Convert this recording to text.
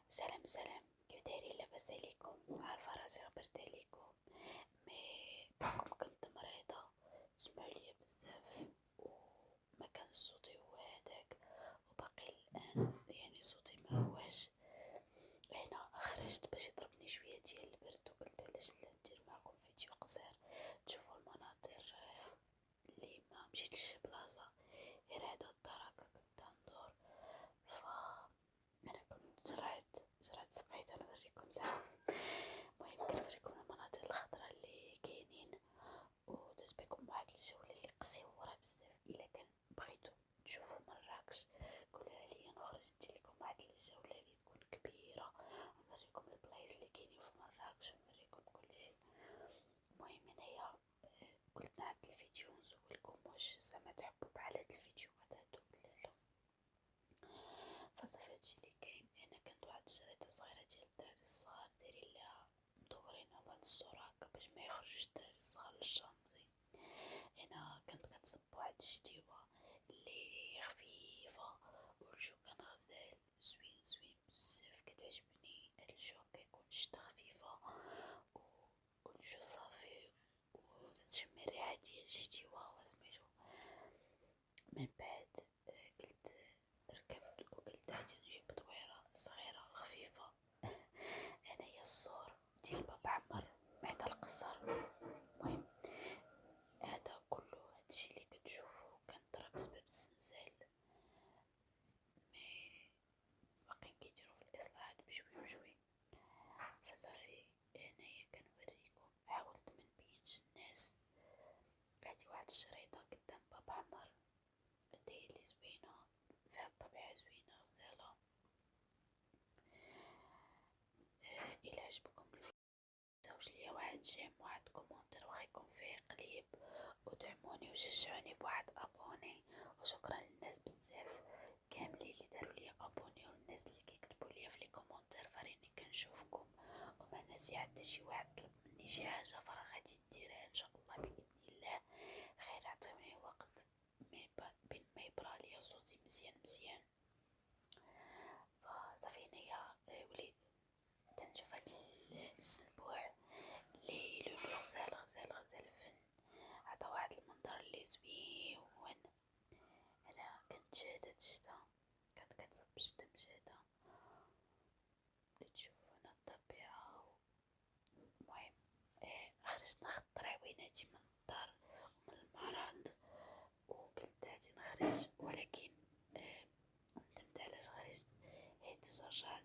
سلام سلام، كيف دايرين؟ لاباس عليكم؟ عارفة راسي غبرت عليكم، بكم كنت مريضة. سمعوليا بزاف وما كان صوتي هو هداك، وباقي الآن يعني صوتي ما هواش. هنا خرجت باش يضربني شوية ديال البرد، وقلت علاش لا ندير معكم فيديو قصير تشوفوا المناظر. اللي ما مشيتلش بلاصة غير هدا الدار هكا كنت ندور. انا كنت جرعت سقيت انا نوريكم ساعة. المهم كنوريكم المناطق الخضراء اللي كاينين، ودرت بكم واحد الجولة اللي قصيورة بزاف. الا كان بغيتو تشوفوا مراكش قولوا عليا نخرج نديرلكم واحد الجولة اللي تكون كبيرة، ونوريكم البلايص اللي كاينين في مراكش ونوريكم كلشي. المهم انايا قلت نعدل الفيديو ونسولكم واش زعما تحبوا بحال هاد الفيديوهات هادو ولا لا. فصافي هادشي اللي كاين. انا كانت واحد الشريطة صغيرة ديال الدراري الصغار دايرين ليها مدورينها بهاد الصورة هكا باش ما يخرجوش الدراري الصغار للشانطي. انا كانت كتصب واحد الشتيوة اللي خفيفة، والجو كان غزال زوين زوين بزاف. كتعجبني هاد الجو كيكون الشتا خفيفة والجو صافي، وتتشمي الريحة ديال الشتيوة وسميتو. من بعد قلت ركبت وقلت هادي نجيب دويرة صغيرة خفيفة. هنايا الصور ديال بابا عمر معطى القصر. المهم هذا كله هادشي اللي كتشوفو كان طرا بسبب الزلزال، مي باقيين كيديرو في الاصلاحات بشوي بشوي. فصافي هنايا كنوريكم، حاولت منبينش الناس. هادي واحد الشريطة قدام بابا عمر هدي اللي زوينة فيها الطبيعة زوينة غزالة. الى عجبكم الفيديو متنساوش ليا واحد جيم واحد كومونتير واخا يكون فيه قليب، ودعموني وشجعوني بواحد ابوني. وشكرا للناس بزاف كاملين اللي داروا ليا ابوني، والناس اللي كيكتبوا ليا في لي كومونتير فريني كنشوفكم. وما ناسي حتى شي واحد طلب مني شي حاجه فراه غادي نديرها ان شاء الله باذن الله. غير عطيوني وقت بين ما يبرى ليا صوتي مزيان مزيان. فصافي هنايا وليت تنشوف هاد السنبوع اللي لونه غزال غزال غزال فن. عطا واحد المنظر اللي زوين. انا كنت شاهدة الشتا، كانت كتصب الشتا مجهدة اللي تشوفو هنا الطبيعة. المهم خرجت نخطر عويناتي من الدار ومن المعرض، وقلت غادي نخرج، ولكن ندمت علاش خرجت حيت جرجر